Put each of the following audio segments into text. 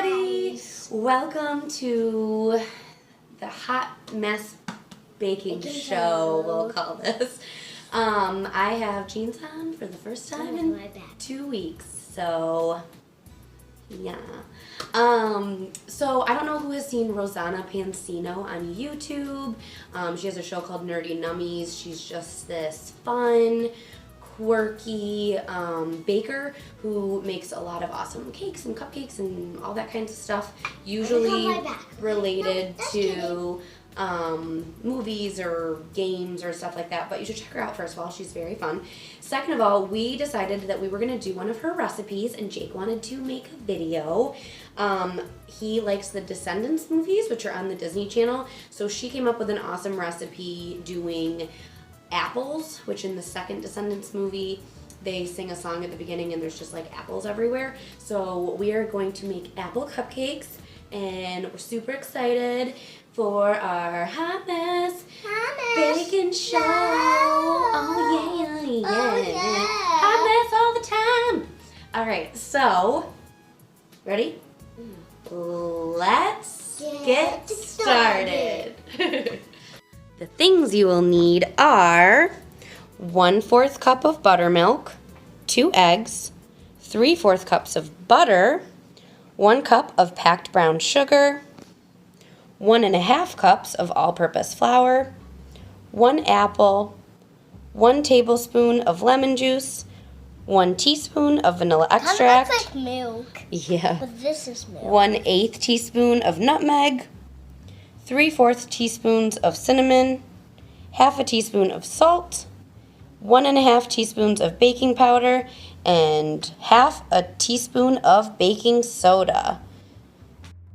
everybody! Welcome to the Hot Mess Baking Show, we'll call this. I have jeans on for the first time in 2 weeks, so yeah. So I don't know who has seen Rosanna Pansino on YouTube. She has a show called Nerdy Nummies. She's just this fun, quirky baker who makes a lot of awesome cakes and cupcakes and all that kinds of stuff, usually related to movies or games or stuff like that. But you should check her out. First of all, she's very fun. Second of all, we decided that we were going to do one of her recipes, and Jake wanted to make a video. He likes the Descendants movies, which are on the Disney Channel, so she came up with an awesome recipe doing apples, which in the second Descendants movie, they sing a song at the beginning and there's just like apples everywhere. So we are going to make apple cupcakes, and we're super excited for our Hot Mess Baking Show. Oh yeah. Hot Mess all the time. All right, so ready? Let's get started. The things you will need are 1/4 cup of buttermilk, 2 eggs, 3/4 cups of butter, 1 cup of packed brown sugar, 1½ cups of all-purpose flour, 1 apple, 1 tablespoon of lemon juice, 1 teaspoon of vanilla extract. Kind of looks like milk. Yeah. But this is milk. 1/8 teaspoon of nutmeg, 3/4 teaspoons of cinnamon, 1/2 teaspoon of salt, 1½ teaspoons of baking powder, and 1/2 teaspoon of baking soda.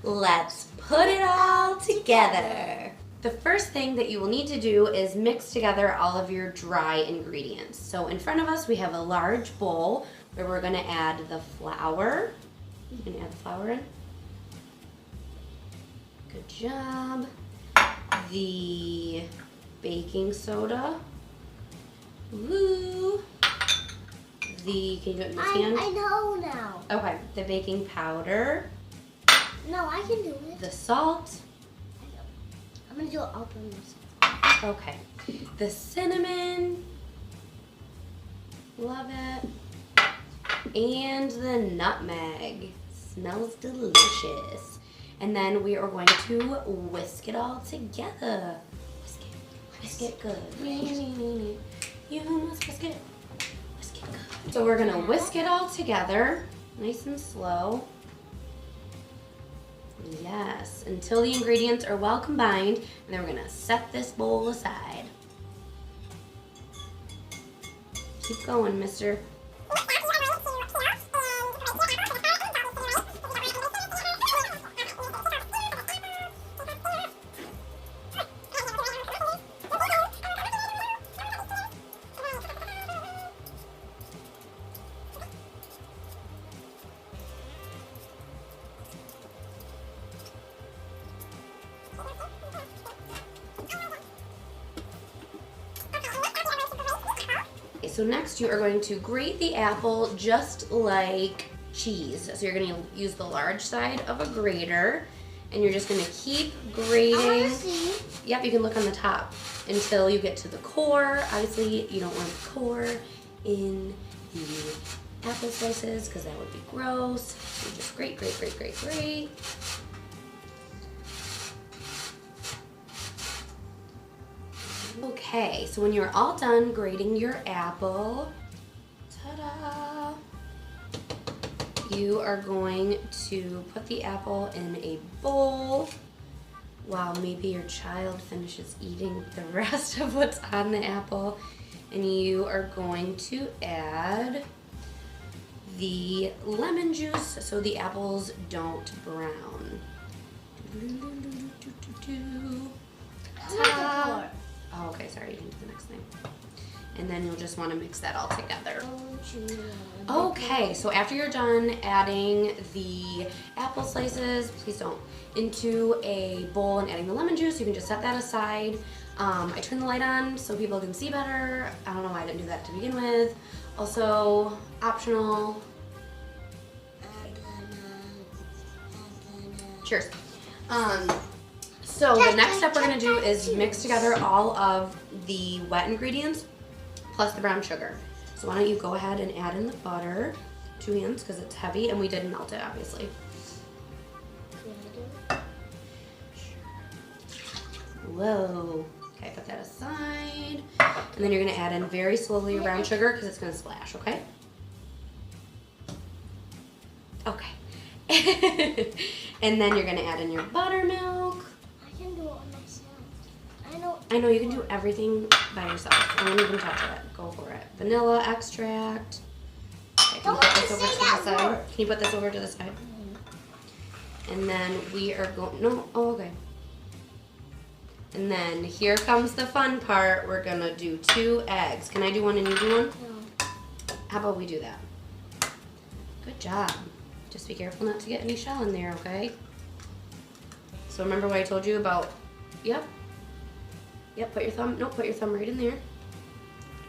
Let's put it all together. The first thing that you will need to do is mix together all of your dry ingredients. So in front of us we have a large bowl where we're going to add the flour. You can add the flour in. Good job. The baking soda. Woo. Can you do it in this hand? I know now. Okay. The baking powder. No, I can do it. The salt. I'm going to do it all by myself. Okay. The cinnamon. Love it. And the nutmeg. Smells delicious. And then we are going to whisk it all together. Whisk it good. You must whisk it. Whisk it good. So we're going to whisk it all together, nice and slow. Yes, until the ingredients are well combined, and then we're going to set this bowl aside. Keep going, mister. So next you are going to grate the apple just like cheese. So you're going to use the large side of a grater, and you're just going to keep grating. I want to see. Yep, you can look on the top until you get to the core. Obviously, you don't want the core in the apple slices because that would be gross. So you just grate. Okay, so when you're all done grating your apple, ta-da, you are going to put the apple in a bowl while maybe your child finishes eating the rest of what's on the apple, and you are going to add the lemon juice so the apples don't brown. Ta-da. Oh, okay, sorry, you can do the next thing. And then you'll just want to mix that all together. Okay, so after you're done adding the apple slices, please don't, into a bowl and adding the lemon juice, you can just set that aside. I turned the light on so people can see better. I don't know why I didn't do that to begin with. Also, optional. Cheers. So the next step we're gonna do is mix together all of the wet ingredients plus the brown sugar. So why don't you go ahead and add in the butter, 2 hands, because it's heavy, and we didn't melt it, obviously. Whoa. Okay, put that aside. And then you're gonna add in very slowly your brown sugar because it's gonna splash, okay? Okay. And then you're gonna add in your buttermilk. I can do it on myself. I know you can do everything by yourself. I won't even touch it. Go for it. Vanilla extract. Okay, can you put this over to the side? Can you put this over to the side? And then we are going, no, oh, okay. And then here comes the fun part. We're gonna do 2 eggs. Can I do one and you do one? No. How about we do that? Good job. Just be careful not to get any shell in there, okay? So remember what I told you about, yep, put your thumb right in there.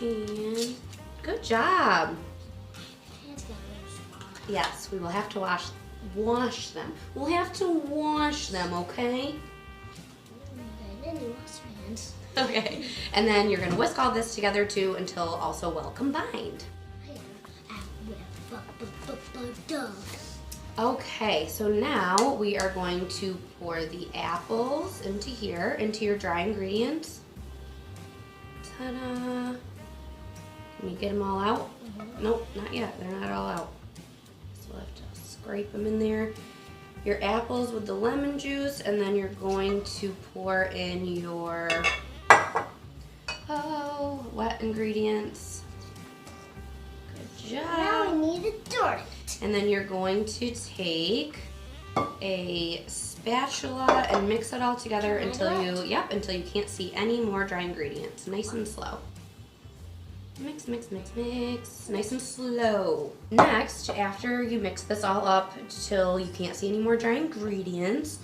And good job. Yes, we will have to wash them. We'll have to wash them, okay? Okay, and then you're gonna whisk all this together too until also well combined. Okay, so now we are going to pour the apples into here, into your dry ingredients. Ta-da! Can you get them all out? Nope, not yet. They're not all out. So we'll have to scrape them in there. Your apples with the lemon juice, and then you're going to pour in your wet ingredients. Good job. Now we need a dirt. And then you're going to take a spatula and mix it all together until you can't see any more dry ingredients. Nice and slow. Mix, mix, mix, mix. Nice and slow. Next, after you mix this all up till you can't see any more dry ingredients,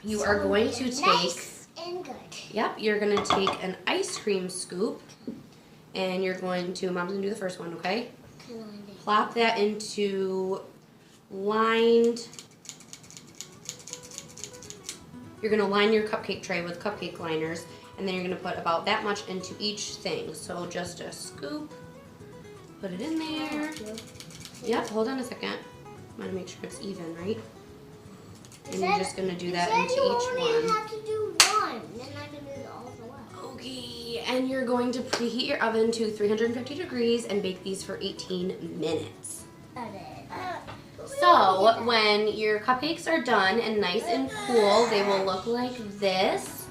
you are going to take, nice and good. Yep, you're gonna take an ice cream scoop and you're going to, Mom's gonna do the first one, okay? Plop that into lined, you're gonna line your cupcake tray with cupcake liners, and then you're gonna put about that much into each thing. So just a scoop, put it in there. Yep, hold on a second. I'm gonna make sure it's even, right? And you're just gonna do that into each one. You only have to do one, then I can do all the way. Okay, and you're going to preheat your oven to 350 degrees and bake these for 18 minutes. So when your cupcakes are done and nice and cool, they will look like this.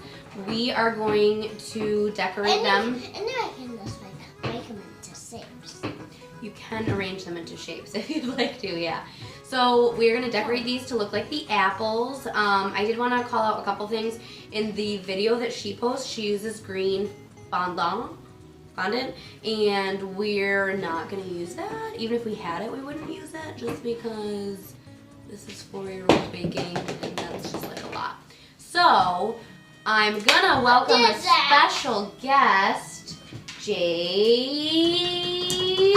We are going to decorate them. And then I can just make them into shapes. You can arrange them into shapes if you'd like to, yeah. So we're gonna decorate these to look like the apples. I did wanna call out a couple things. In the video that she posts, she uses green fondant, and we're not gonna use that. Even if we had it, we wouldn't use that just because this is 4-year-old baking and that's just like a lot. So I'm gonna welcome a special guest, Jade.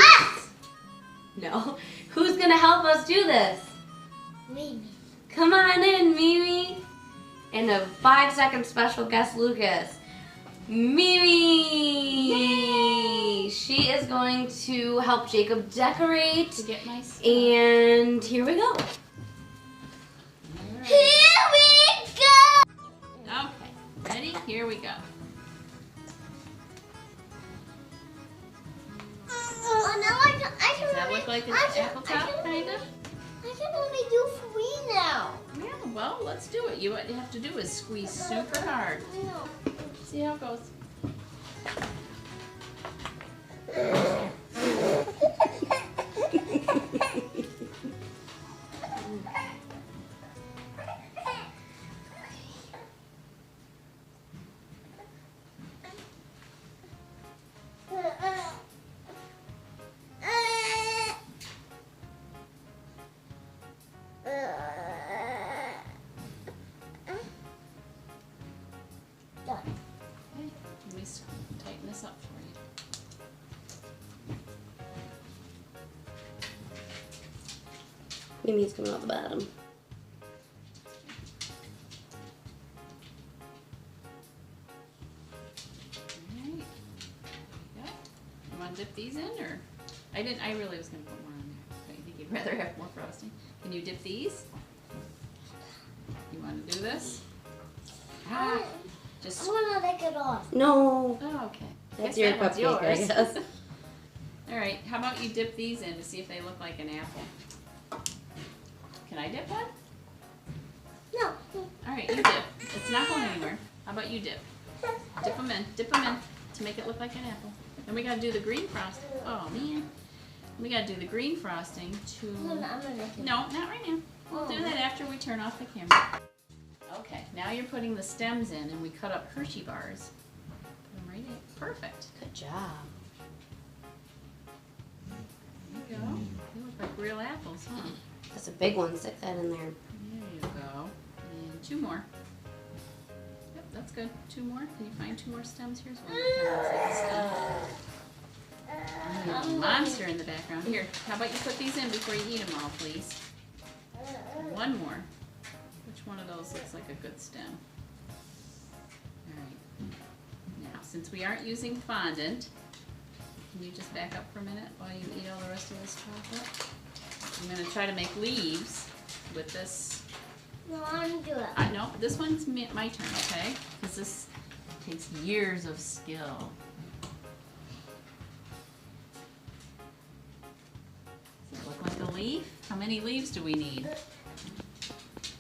No, who's gonna help us do this? Mimi. Come on in, Mimi. And a 5-second special guest, Lucas. Mimi! Yay! She is going to help Jacob decorate. To get my stuff. And here we go. Right. Here we go! Okay, ready? Here we go. Now I can Does that look like an apple top, kind of? I can only do 3 now. Yeah, well, let's do it. What you have to do is squeeze super hard. I know. See how it goes. Done. Okay, let me tighten this up for you. Mimi's coming out the bottom. I really was gonna put more on there. But you think you'd rather have more frosting? Can you dip these? You want to do this? I Just. want to lick it off. No. Oh, okay. That's Guess your that one's cupcake, I yours. guess. All right. How about you dip these in to see if they look like an apple? Can I dip one? No. All right, you dip. It's not going anywhere. How about you dip? Dip them in. Dip them in to make it look like an apple. And we gotta do the green frosting. Oh man. We gotta do the green frosting to. No, I'm gonna lick it. No, not right now. We'll do that after we turn off the camera. Okay, now you're putting the stems in, and we cut up Hershey bars. Put them right in. Perfect. Good job. There you go. They look like real apples, huh? That's a big one. Stick that in there. There you go. And 2 more. Yep, that's good. 2 more. Can you find 2 more stems? Here's one. There's a monster in the background. Here, how about you put these in before you eat them all, please? 1 more. Which one of those looks like a good stem? Alright. Now, since we aren't using fondant, can you just back up for a minute while you eat all the rest of this chocolate? I'm going to try to make leaves with this. No, I'm gonna do it. No, this one's my turn, okay? Because this takes years of skill. Does it look like a leaf? How many leaves do we need?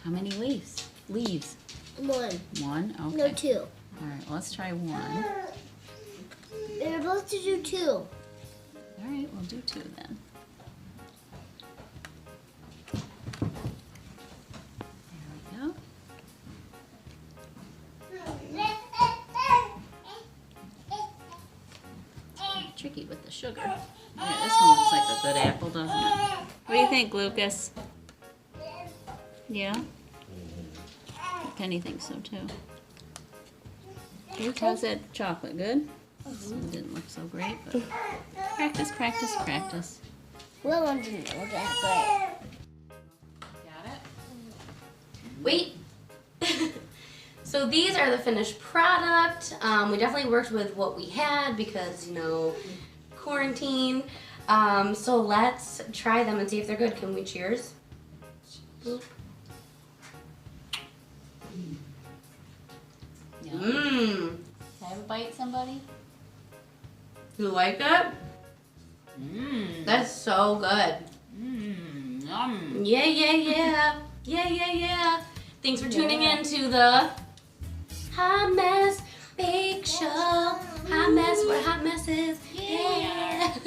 How many leaves? Leaves. 1. 1? Okay. No, 2. Alright, let's try 1. We're supposed to do 2. Alright, we'll do 2 then. There we go. Tricky with the sugar. Alright, this one looks like a good apple, doesn't it? What do you think, Lucas? Yeah? Kenny thinks so too. Luke, how's that chocolate? Good? It didn't look so great, but practice, practice, practice. Well, one didn't look that Got it? Wait. So these are the finished product. We definitely worked with what we had because, you know, quarantine. So let's try them and see if they're good. Can we cheers? Boop. Mmm. Can I have a bite, somebody? You like it? Mmm. That's so good. Mmm. Yum. Yeah, yeah, yeah. Yeah, yeah, yeah. Thanks for tuning in to the Hot Mess Bake Show. Hot Mess, we're hot messes. Yeah.